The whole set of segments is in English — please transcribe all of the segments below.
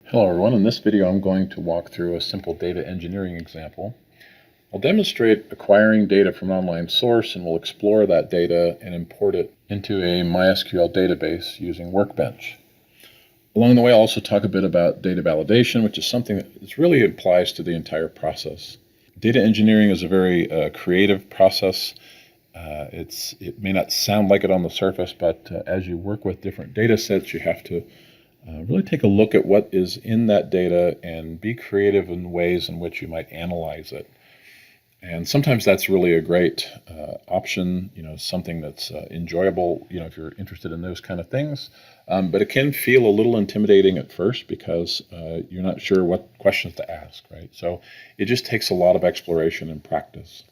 Hello everyone, in this video I'm going to walk through a simple data engineering example. I'll demonstrate acquiring data from an online source, and we'll explore that data and import it into a MySQL database using Workbench. Along the way I'll also talk a bit about data validation, which is something that really applies to the entire process. Data engineering is a very creative process. It may not sound like it on the surface, but as you work with different data sets, you have to really take a look at what is in that data and be creative in ways in which you might analyze it. And sometimes that's really a great option, something that's enjoyable, if you're interested in those kind of things. But it can feel a little intimidating at first because you're not sure what questions to ask, right? So it just takes a lot of exploration and practice.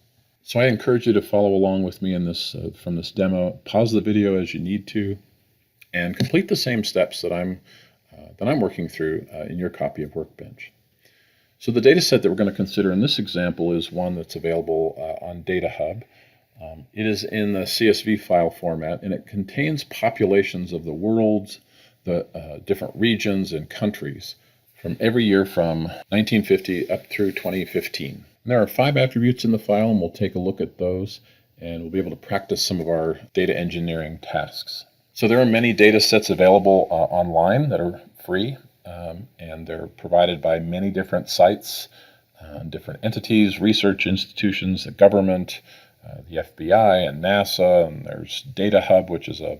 So I encourage you to follow along with me in this from this demo. Pause the video as you need to, and complete the same steps that I'm working through in your copy of Workbench. So the data set that we're going to consider in this example is one that's available on Data Hub. It is in the CSV file format, and it contains populations of the world, the different regions and countries from every year from 1950 up through 2015. And there are 5 attributes in the file, and we'll take a look at those, and we'll be able to practice some of our data engineering tasks. So there are many data sets available online that are free, and they're provided by many different sites, different entities, research institutions, the government, the FBI and NASA, and there's Data Hub, which is a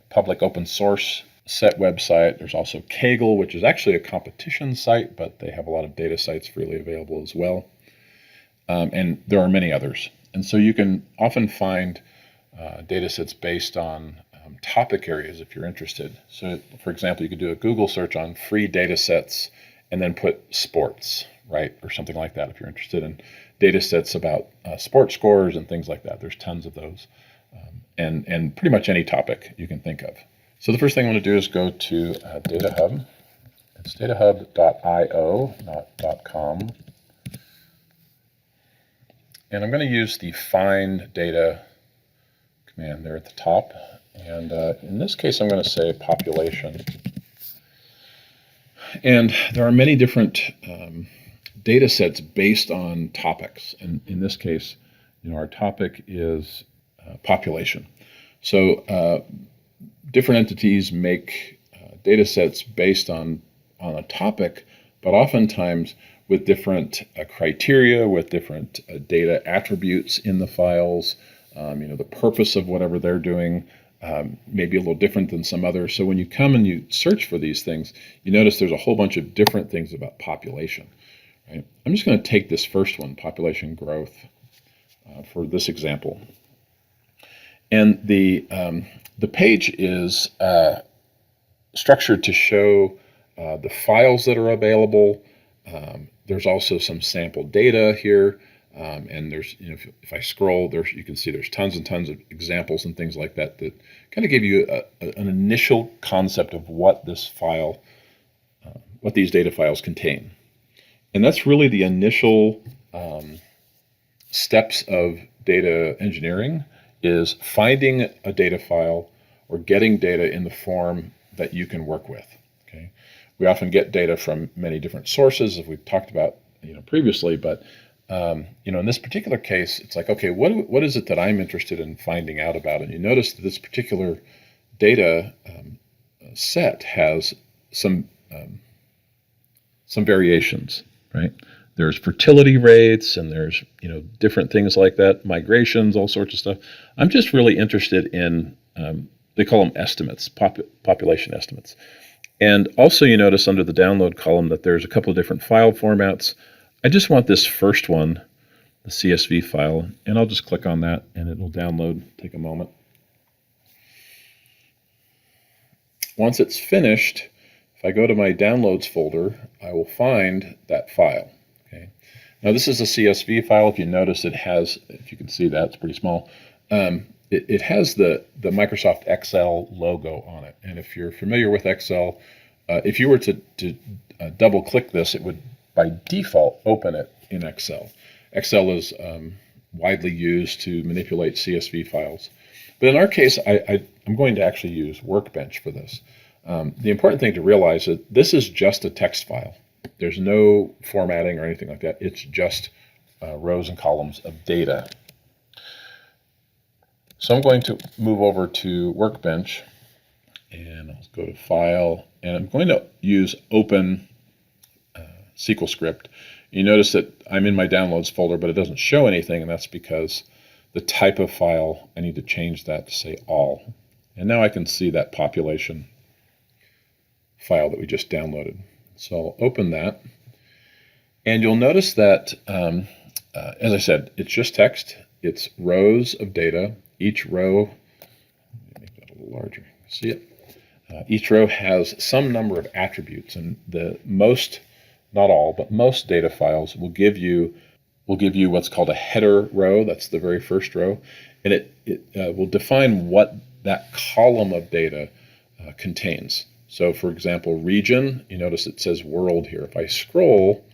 public open source set website. There's also Kaggle, which is actually a competition site, but they have a lot of data sites freely available as well. And there are many others. And so you can often find data sets based on topic areas if you're interested. So, for example, you could do a Google search on free data sets and then put sports, right, or something like that if you're interested in data sets about sports scores and things like that. There's tons of those, and pretty much any topic you can think of. So the first thing I want to do is go to Data Hub. It's datahub.io, not .com. And I'm going to use the find data command there at the top. And in this case, I'm going to say population. And there are many different data sets based on topics. And in this case, our topic is population. So different entities make data sets based on a topic, but oftentimes with different criteria, with different data attributes in the files. The purpose of whatever they're doing may be a little different than some others. So when you come and you search for these things, you notice there's a whole bunch of different things about population. Right? I'm just going to take this first one, population growth, for this example. And the page is structured to show the files that are available. There's also some sample data here. And there's, if I scroll, you can see there's tons and tons of examples and things like that that kind of give you an initial concept of what this file, what these data files contain. And that's really the initial steps of data engineering, is finding a data file or getting data in the form that you can work with. Okay, we often get data from many different sources, as we've talked about previously, but in this particular case, it's like, okay, what is it that I'm interested in finding out about? And you notice that this particular data set has some variations, right? There's fertility rates, and there's different things like that, migrations, all sorts of stuff. I'm just really interested in they call them estimates, population estimates. And also, you notice under the download column that there's a couple of different file formats. I just want this first one, the CSV file, and I'll just click on that and it will download. Take a moment. Once it's finished, if I go to my downloads folder, I will find that file. Okay. Now this is a CSV file. If you notice, it has, if you can see that, it's pretty small. It has the Microsoft Excel logo on it. And if you're familiar with Excel, if you were to double click this, it would by default open it in Excel. Excel is widely used to manipulate CSV files. But in our case, I'm going to actually use Workbench for this. The important thing to realize is this is just a text file. There's no formatting or anything like that. It's just rows and columns of data. So I'm going to move over to Workbench, and I'll go to File, and I'm going to use Open SQL Script. You notice that I'm in my Downloads folder, but it doesn't show anything, and that's because the type of file, I need to change that to say All. And now I can see that population file that we just downloaded. So I'll open that, and you'll notice that, as I said, it's just text. It's rows of data. Each row, let me make that a little larger. See it? Each row has some number of attributes, and the most, not all, but most data files will give you what's called a header row. That's the very first row, and it will define what that column of data contains. So, for example, region. You notice it says world here. If I scroll,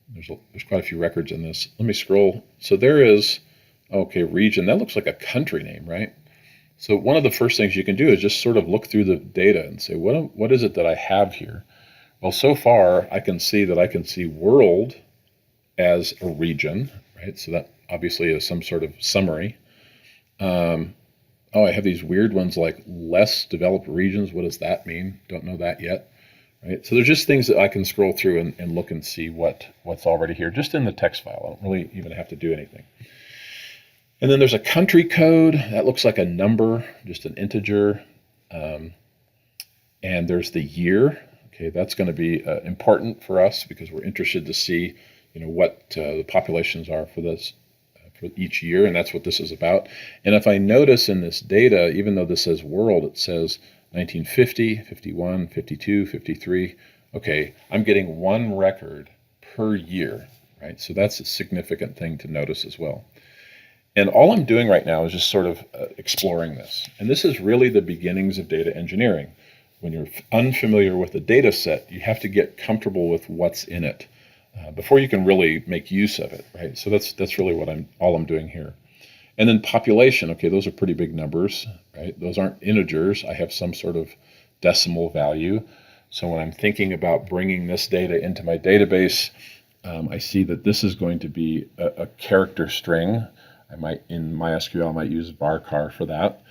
there's quite a few records in this. Let me scroll. So there is, okay, region. That looks like a country name, right? So one of the first things you can do is just sort of look through the data and say, what is it that I have here? Well, so far I can see world as a region, right? So that obviously is some sort of summary. I have these weird ones like less developed regions. What does that mean? Don't know that yet, right? So there's just things that I can scroll through and look and see what's already here, just in the text file. I don't really even have to do anything. And then there's a country code. That looks like a number, just an integer. And there's the year. Okay, that's going to be important for us because we're interested to see, what the populations are for this, for each year, and that's what this is about. And if I notice in this data, even though this says world, it says 1950, 51, 52, 53. Okay, I'm getting one record per year, right? So that's a significant thing to notice as well. And all I'm doing right now is just sort of exploring this. And this is really the beginnings of data engineering. When you're unfamiliar with the data set, you have to get comfortable with what's in it before you can really make use of it, right? So that's really what I'm doing here. And then population, okay, those are pretty big numbers, right? Those aren't integers. I have some sort of decimal value. So when I'm thinking about bringing this data into my database, I see that this is going to be a character string. In MySQL, I might use varchar for that.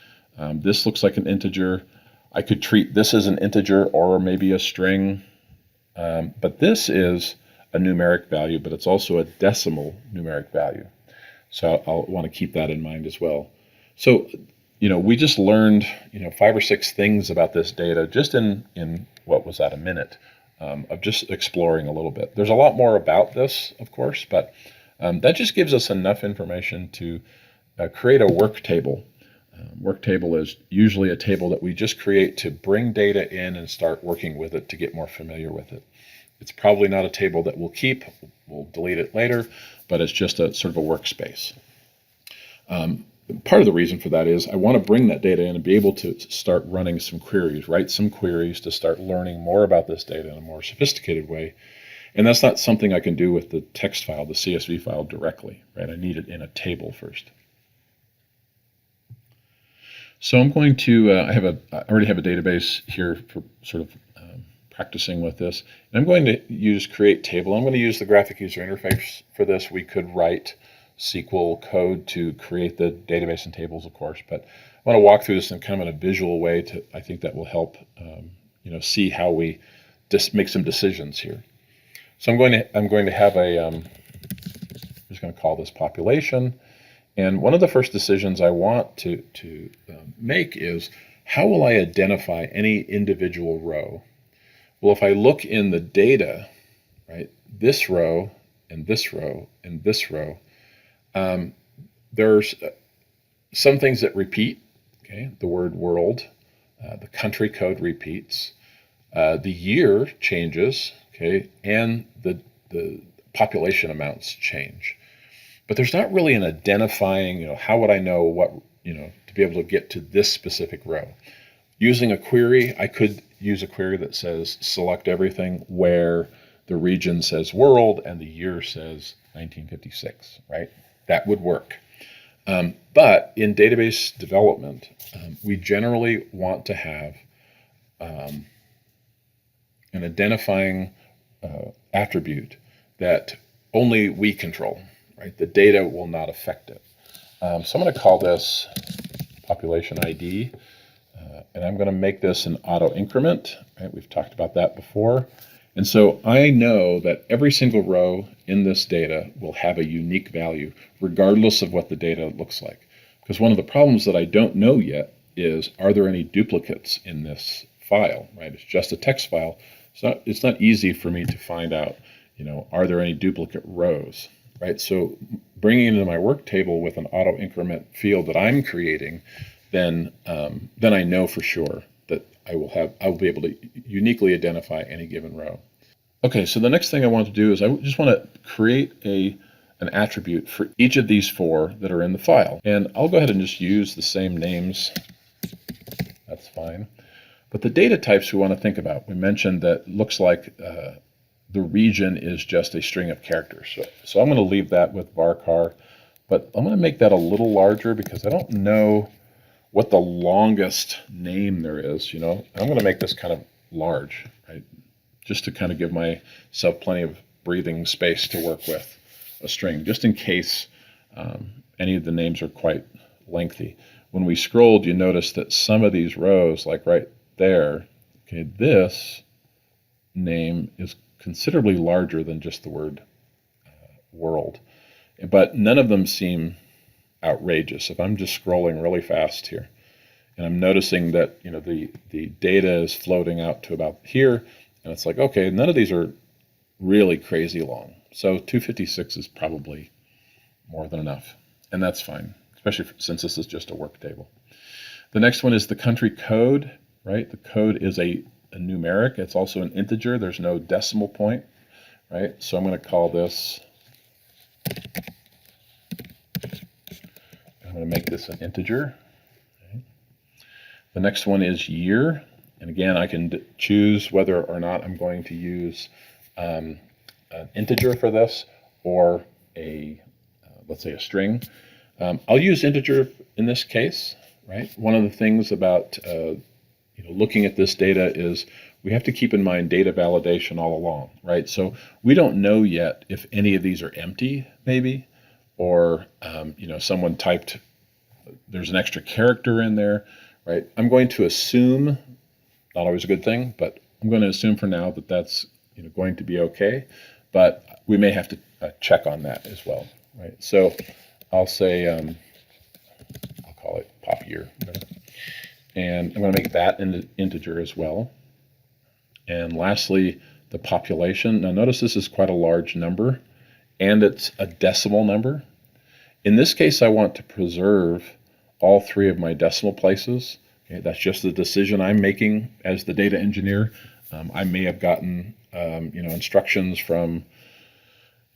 This looks like an integer. I could treat this as an integer or maybe a string, but this is a numeric value, but it's also a decimal numeric value. So I'll want to keep that in mind as well. So, we just learned, 5 or 6 things about this data just in what was that, a minute, of just exploring a little bit. There's a lot more about this, of course, but that just gives us enough information to create a work table. Work table is usually a table that we just create to bring data in and start working with it to get more familiar with it. It's probably not a table that we'll keep. We'll delete it later, but it's just a sort of a workspace. Part of the reason for that is I want to bring that data in and be able to start running some queries, write some queries to start learning more about this data in a more sophisticated way. And that's not something I can do with the text file, the CSV file directly, right? I need it in a table first. So I'm going to, I already have a database here for sort of practicing with this. And I'm going to use create table. I'm going to use the graphic user interface for this. We could write SQL code to create the database and tables, of course, but I want to walk through this in kind of a visual way. I think that will help, see how we just make some decisions here. So I'm going to have I'm just going to call this population. And one of the first decisions I want to make is, how will I identify any individual row? Well, if I look in the data, right, this row and this row and this row, there's some things that repeat. Okay, the word world, the country code repeats, the year changes. Okay, and the population amounts change. But there's not really an identifying, how would I know what, to be able to get to this specific row? Using a query, I could use a query that says select everything where the region says world and the year says 1956, right? That would work. But in database development, we generally want to have an identifying attribute that only we control, right? The data will not affect it. So I'm going to call this population ID, and I'm going to make this an auto increment, right? We've talked about that before. And so I know that every single row in this data will have a unique value, regardless of what the data looks like. Because one of the problems that I don't know yet is, are there any duplicates in this file, right? It's just a text file. It's not easy for me to find out, are there any duplicate rows, right? So bringing it into my work table with an auto increment field that I'm creating, then I know for sure that I will be able to uniquely identify any given row. Okay, so the next thing I want to do is I just want to create an attribute for each of these 4 that are in the file. And I'll go ahead and just use the same names. That's fine. But the data types we want to think about, we mentioned that looks like the region is just a string of characters. So I'm going to leave that with varchar, but I'm going to make that a little larger because I don't know what the longest name there is. I'm going to make this kind of large, right? Just to kind of give myself plenty of breathing space to work with a string, just in case any of the names are quite lengthy. When we scrolled, you notice that some of these rows, like right there, okay, this name is considerably larger than just the word world, but none of them seem outrageous. If I'm just scrolling really fast here, and I'm noticing that the data is floating out to about here, and it's like, okay, none of these are really crazy long. So 256 is probably more than enough, and that's fine, especially since this is just a work table. The next one is the country code, right? The code is a numeric. It's also an integer. There's no decimal point, right? So I'm going to call this, I'm going to make this an integer. Okay. The next one is year. And again, I can choose whether or not I'm going to use an integer for this or let's say a string. I'll use integer in this case, right? One of the things about looking at this data is we have to keep in mind data validation all along, right? So we don't know yet if any of these are empty, maybe, or someone typed, there's an extra character in there, right? I'm going to assume, not always a good thing, but I'm going to assume for now that that's going to be okay, but we may have to check on that as well, right? So I'll say, I'll call it pop year, and I'm going to make that an integer as well. And lastly, the population. Now notice this is quite a large number, and it's a decimal number. In this case, I want to preserve all 3 of my decimal places. Okay, that's just the decision I'm making as the data engineer. I may have gotten instructions from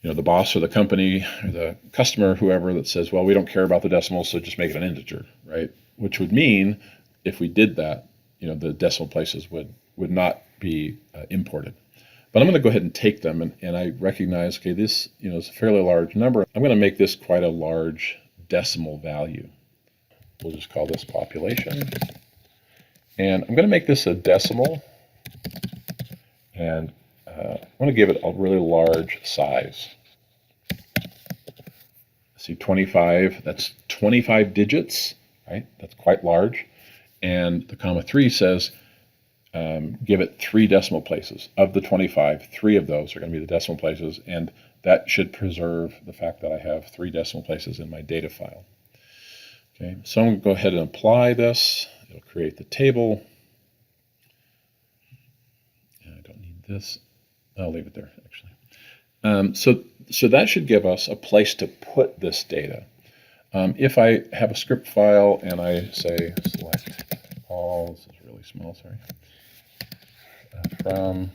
the boss or the company or the customer, whoever, that says, well, we don't care about the decimals, so just make it an integer, right? Which would mean if we did that, the decimal places would not be imported. But I'm going to go ahead and take them, and I recognize, okay, this is a fairly large number. I'm going to make this quite a large decimal value. We'll just call this population. And I'm going to make this a decimal, and I'm going to give it a really large size. See, 25, that's 25 digits, right? That's quite large. And the comma 3 says, give it 3 decimal places. Of the 25, 3 of those are going to be the decimal places, and that should preserve the fact that I have 3 decimal places in my data file. Okay, so I'm going to go ahead and apply this. It'll create the table. And I don't need this. I'll leave it there, actually. So that should give us a place to put this data. If I have a script file and I say select all, this is really small, sorry, from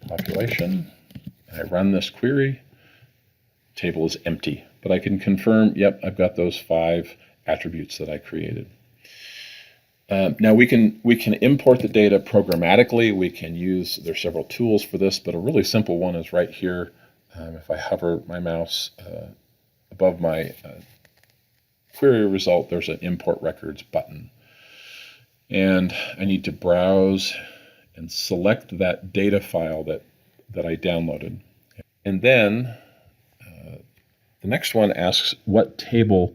population, and I run this query, table is empty, but I can confirm, yep, I've got those 5 attributes that I created. Now we can import the data programmatically. We can use, there's several tools for this, but a really simple one is right here. If I hover my mouse above my query result, there's an import records button. And I need to browse and select that data file that I downloaded. And then the next one asks, what table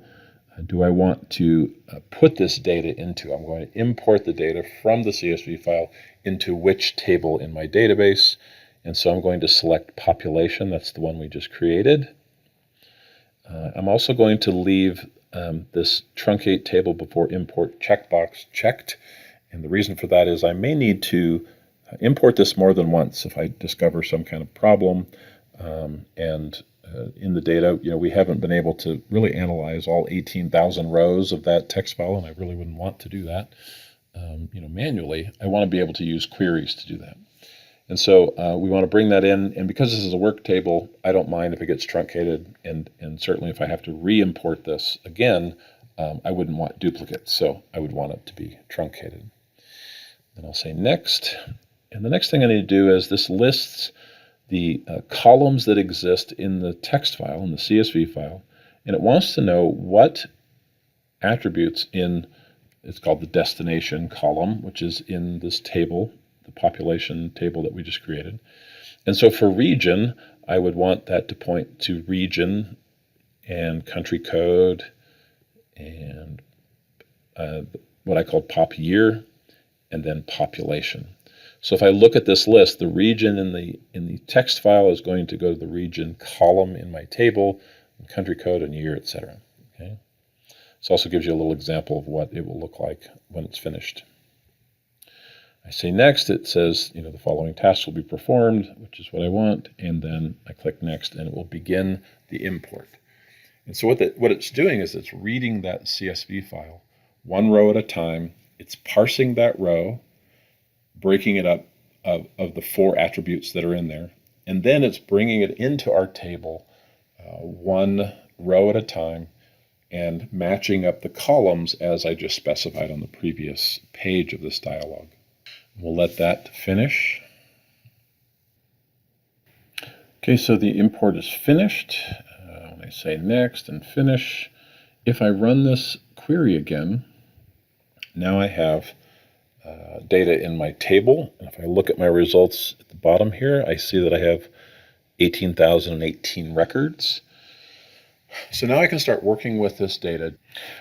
do I want to put this data into? I'm going to import the data from the CSV file into which table in my database. And so I'm going to select population. That's the one we just created. I'm also going to leave this truncate table before import checkbox checked. And the reason for that is I may need to import this more than once if I discover some kind of problem. In the data, we haven't been able to really analyze all 18,000 rows of that text file, and I really wouldn't want to do that manually. I want to be able to use queries to do that. And so we want to bring that in, and because this is a work table, I don't mind if it gets truncated, and certainly if I have to re-import this again, I wouldn't want duplicates, so I would want it to be truncated. Then I'll say next, and the next thing I need to do is this lists the columns that exist in the text file, in the CSV file, and it wants to know what attributes it's called the destination column, which is in this table, the population table that we just created. And so for region, I would want that to point to region and country code and what I call pop year, and then population. So if I look at this list, the region in the text file is going to go to the region column in my table, country code and year, etc. Okay. This also gives you a little example of what it will look like when it's finished. I say next, it says, the following tasks will be performed, which is what I want, and then I click next and it will begin the import. And so what it's doing is it's reading that CSV file one row at a time. It's parsing that row, breaking it up of the 4 attributes that are in there, and then it's bringing it into our table one row at a time and matching up the columns as I just specified on the previous page of this dialog. We'll let that finish. Okay, so the import is finished. When I say next and finish, if I run this query again, now I have data in my table. And if I look at my results at the bottom here, I see that I have 18,018 records. So now I can start working with this data.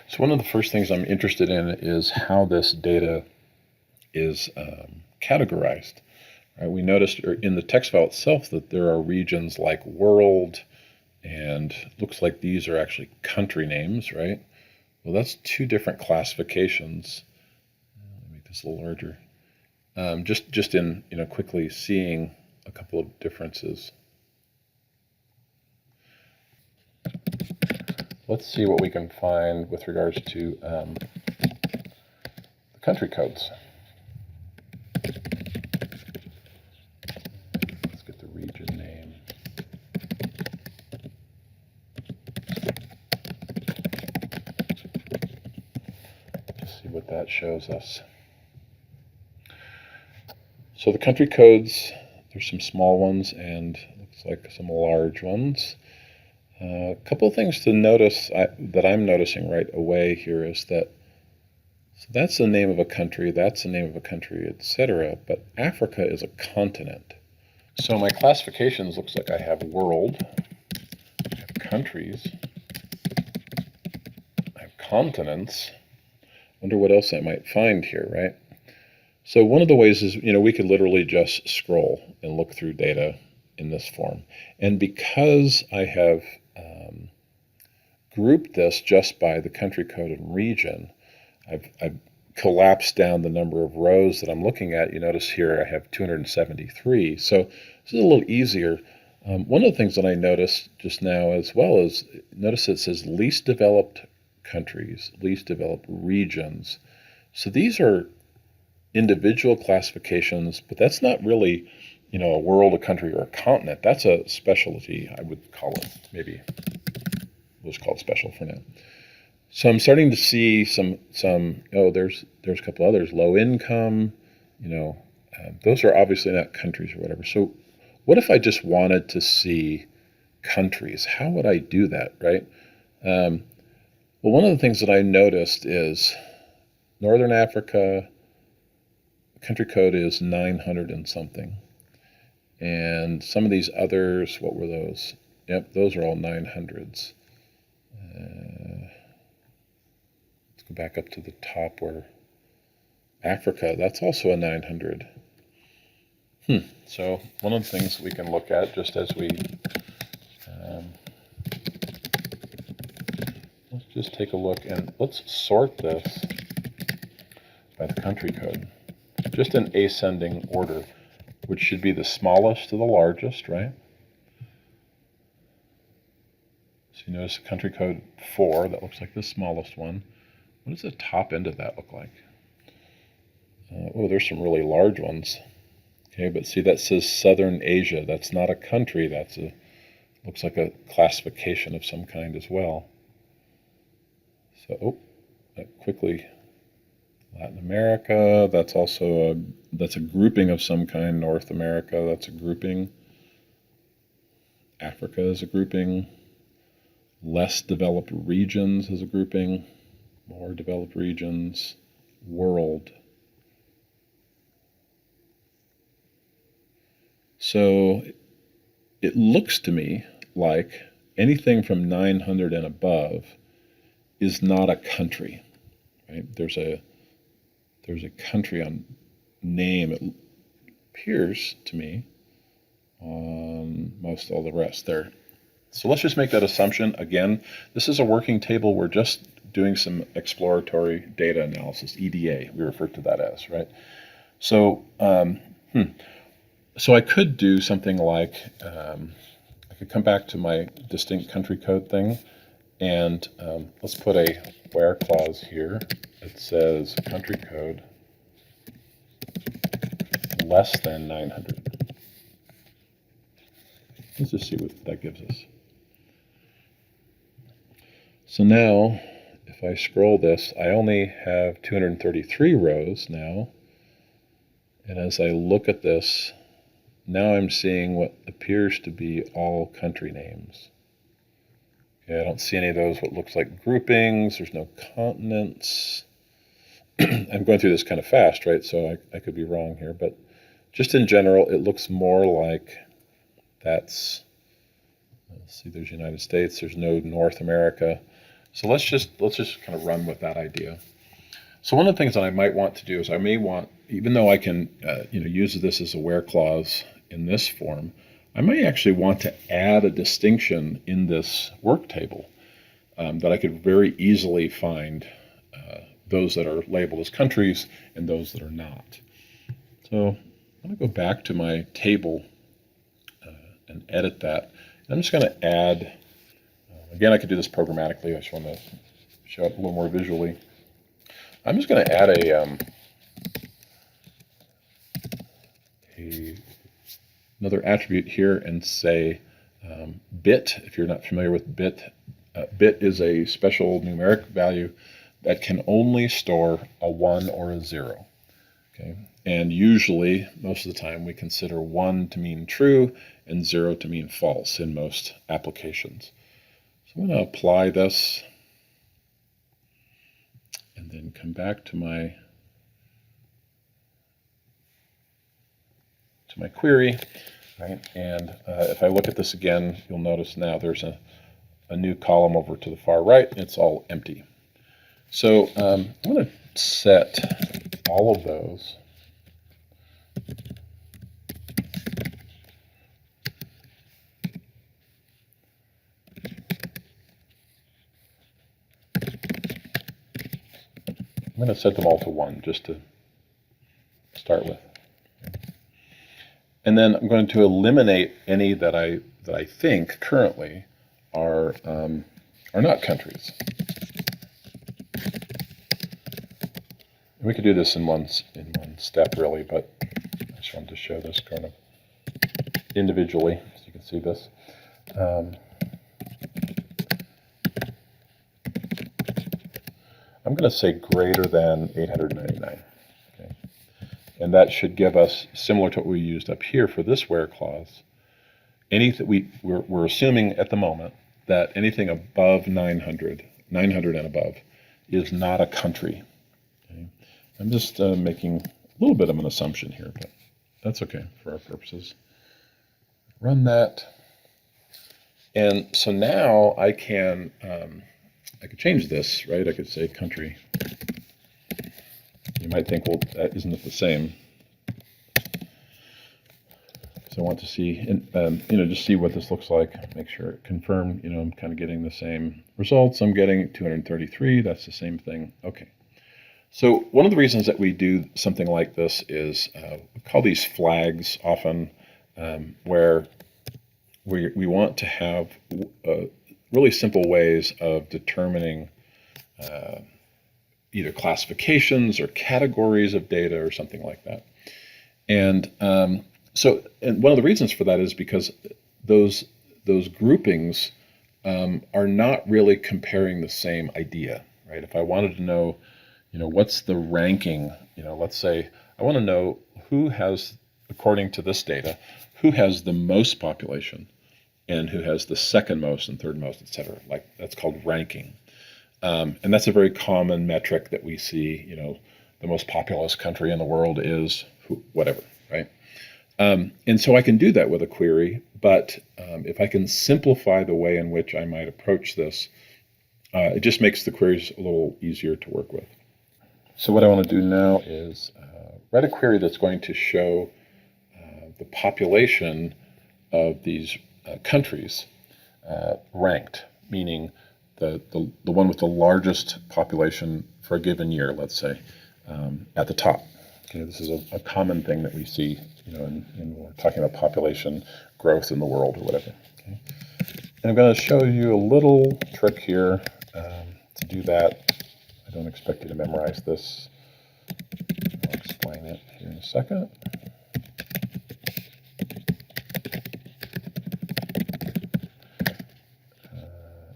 So one of the first things I'm interested in is how this data is categorized. Right? We noticed in the text file itself that there are regions like world, and looks like these are actually country names, right? Well, that's 2 different classifications. Let me make this a little larger. Just in quickly seeing a couple of differences. Let's see what we can find with regards to the country codes. Let's get the region name. Just see what that shows us. So the country codes, there's some small ones and looks like some large ones. A couple of things to notice that I'm noticing right away here is that so that's the name of a country, that's the name of a country, etc. But Africa is a continent. So my classifications looks like I have world, I have countries, I have continents. Wonder what else I might find here, right? So one of the ways is, we could literally just scroll and look through data in this form. And because I have grouped this just by the country code and region, I've collapsed down the number of rows that I'm looking at. You notice here I have 273. So this is a little easier. One of the things that I noticed just now as well is, notice it says least developed countries, least developed regions. So these are individual classifications, but that's not really, a world, a country, or a continent. That's a specialty, I would call it. Maybe we'll just call it special for now. So I'm starting to see some. There's a couple others. Low income, those are obviously not countries or whatever. So what if I just wanted to see countries? How would I do that, right? Well, one of the things that I noticed is Northern Africa, country code is 900 and something. And some of these others, what were those? Yep, those are all 900s. Let's go back up to the top where Africa, that's also a 900. So one of the things we can look at, just as we, let's just take a look and let's sort this by the country code, just in ascending order, which should be the smallest to the largest, right? So you notice country code 4, that looks like the smallest one. What does the top end of that look like? Oh, there's some really large ones. Okay, but see that says Southern Asia. That's not a country. That's looks like a classification of some kind as well. So, quickly, Latin America. That's also that's a grouping of some kind. North America. That's a grouping. Africa is a grouping. Less developed regions is a grouping. More developed regions. World. So it looks to me like anything from 900 and above is not a country, right? There's a country on name, it appears to me, on most all the rest there. So let's just make that assumption. Again, this is a working table. We're just doing some exploratory data analysis, EDA, we refer to that as, right? So, So I could do something like, I could come back to my distinct country code thing, and let's put a where clause here. It says country code less than 900. Let's just see what that gives us. So now, if I scroll this, I only have 233 rows now, and as I look at this, now I'm seeing what appears to be all country names. Okay, I don't see any of those, what looks like groupings. There's no continents. I'm going through this kind of fast, right? So I could be wrong here, but just in general, it looks more like that's, let's see, there's United States, there's no North America. So let's just kind of run with that idea. So one of the things that I might want to do is I may want, even though I can use this as a where clause in this form, I may actually want to add a distinction in this work table that I could very easily find those that are labeled as countries and those that are not. So I'm going to go back to my table and edit that. I'm just going to add, again, I could do this programmatically. I just want to show it a little more visually. I'm just going to add another attribute here and say bit. If you're not familiar with bit, bit is a special numeric value that can only store a 1 or a 0. Okay, and usually, most of the time, we consider 1 to mean true and 0 to mean false in most applications. So I'm going to apply this and then come back to my query, right? And if I look at this again, you'll notice now there's a new column over to the far right. It's all empty. So I'm going to set all of those I'm going to set them all to 1 just to start with. And then I'm going to eliminate any that I think currently are not countries. We could do this in one step really, but I just wanted to show this kind of individually so you can see this. I'm going to say greater than 899. Okay. And that should give us, similar to what we used up here for this where clause, anything we're assuming at the moment that anything above 900 and above is not a country. Okay. I'm just making little bit of an assumption here, but that's okay for our purposes. Run that. And so now I could change this, right? I could say country. You might think, well, isn't it the same? So I want to see, just see what this looks like. Make sure it confirm, I'm kind of getting the same results. I'm getting 233. That's the same thing. Okay. So one of the reasons that we do something like this is we call these flags often, where we want to have really simple ways of determining either classifications or categories of data or something like that. And one of the reasons for that is because those groupings are not really comparing the same idea, right? If I wanted to know, what's the ranking, let's say I want to know who has, according to this data, who has the most population and who has the second most and third most, et cetera. Like, that's called ranking. And that's a very common metric that we see, the most populous country in the world is whatever, right? And so I can do that with a query, but if I can simplify the way in which I might approach this, it just makes the queries a little easier to work with. So what I want to do now is write a query that's going to show the population of these countries ranked, meaning the one with the largest population for a given year, let's say, at the top. Okay, this is a common thing that we see, when we're talking about population growth in the world or whatever. Okay. And I'm going to show you a little trick here to do that. I don't expect you to memorize this. I'll explain it here in a second.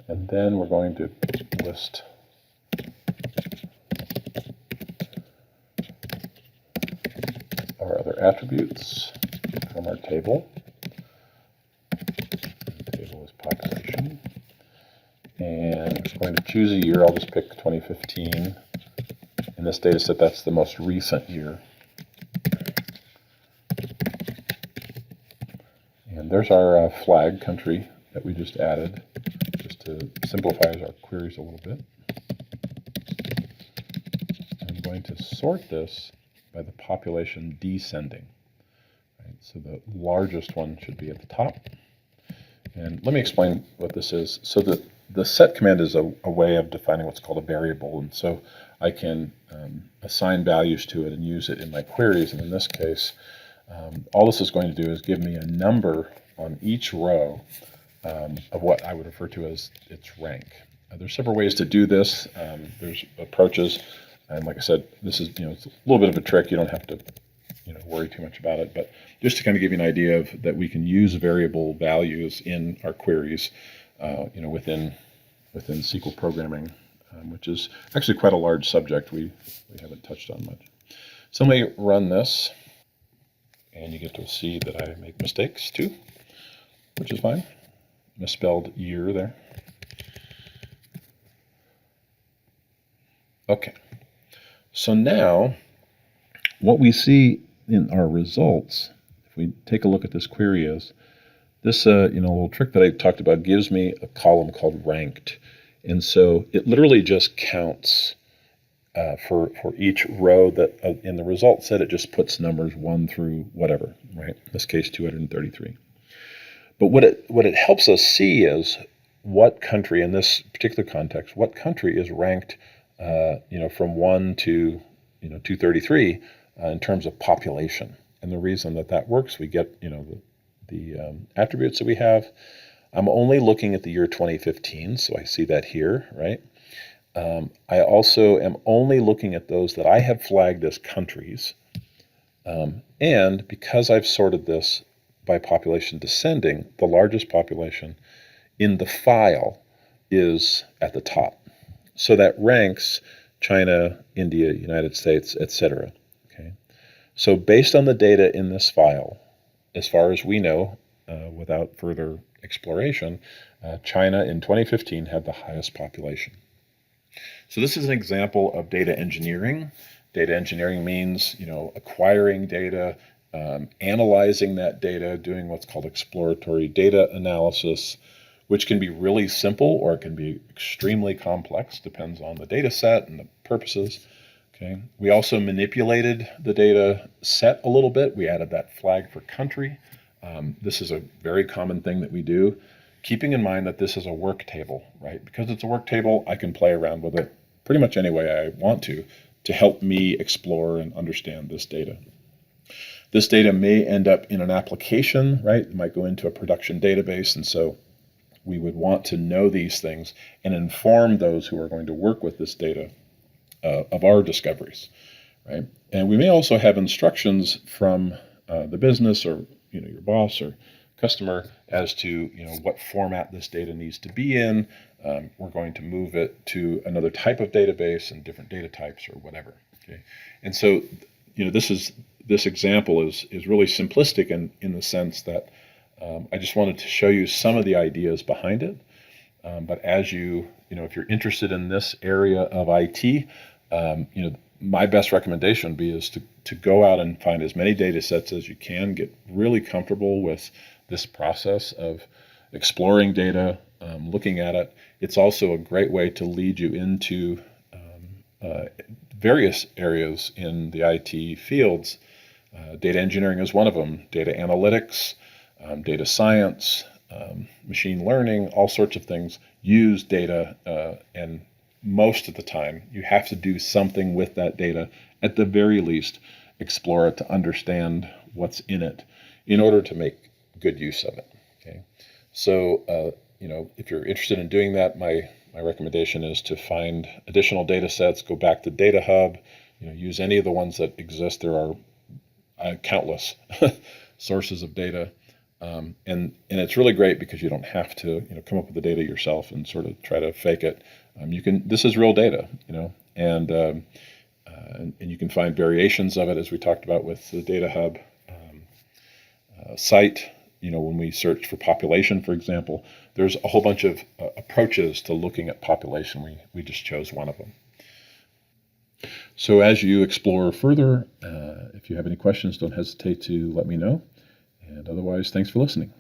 And then we're going to list our other attributes from our table. The table is population. And I'm going to choose a year. I'll just pick 2015. In this data set, that's the most recent year. And there's our flag country that we just added, just to simplify our queries a little bit. I'm going to sort this by the population descending. Right? So the largest one should be at the top. And let me explain what this is. So the set command is a way of defining what's called a variable. And so I can assign values to it and use it in my queries. And in this case, all this is going to do is give me a number on each row of what I would refer to as its rank. There's several ways to do this. There's approaches. And like I said, this is, it's a little bit of a trick. You don't have to worry too much about it, but just to kind of give you an idea of that we can use variable values in our queries, within SQL programming, which is actually quite a large subject we haven't touched on much. So let me run this, and you get to see that I make mistakes too, which is fine. Misspelled year there. Okay. So now what we see in our results, if we take a look at this query, is this little trick that I talked about gives me a column called ranked. And so it literally just counts for each row that in the result set, it just puts numbers 1 through whatever, right? In this case, 233. But what it helps us see is what country, in this particular context, what country is ranked, from 1 to 233 in terms of population. And the reason that works, we get the attributes that we have. I'm only looking at the year 2015, so I see that here, right? I also am only looking at those that I have flagged as countries. And because I've sorted this by population descending, the largest population in the file is at the top. So that ranks China, India, United States, etc. Okay. So based on the data in this file, as far as we know, without further exploration, China in 2015 had the highest population. So this is an example of data engineering Data engineering means, acquiring data, analyzing that data, doing what's called exploratory data analysis, which can be really simple or it can be extremely complex, depends on the data set and the purposes. Okay. We also manipulated the data set a little bit. We added that flag for country. This is a very common thing that we do, keeping in mind that this is a work table, right? Because it's a work table, I can play around with it pretty much any way I want to help me explore and understand this data. This data may end up in an application, right? It might go into a production database, and so we would want to know these things and inform those who are going to work with this data of our discoveries, right? And we may also have instructions from the business or your boss or customer as to what format this data needs to be in. We're going to move it to another type of database and different data types or whatever. Okay, and so this example is really simplistic in the sense that I just wanted to show you some of the ideas behind it. But as if you're interested in this area of IT, my best recommendation would be is to go out and find as many data sets as you can, get really comfortable with this process of exploring data, looking at it. It's also a great way to lead you into various areas in the IT fields. Data engineering is one of them, data analytics, data science, machine learning, all sorts of things use data, and most of the time you have to do something with that data, at the very least explore it to understand what's in it in order to make good use of it. Okay, so if you're interested in doing that, my recommendation is to find additional data sets, go back to Data Hub, use any of the ones that exist. There are countless sources of data. And it's really great because you don't have to come up with the data yourself and sort of try to fake it. This is real data, and you can find variations of it, as we talked about with the Data Hub site. When we search for population, for example, there's a whole bunch of approaches to looking at population. We just chose one of them. So as you explore further, if you have any questions, don't hesitate to let me know. And otherwise, thanks for listening.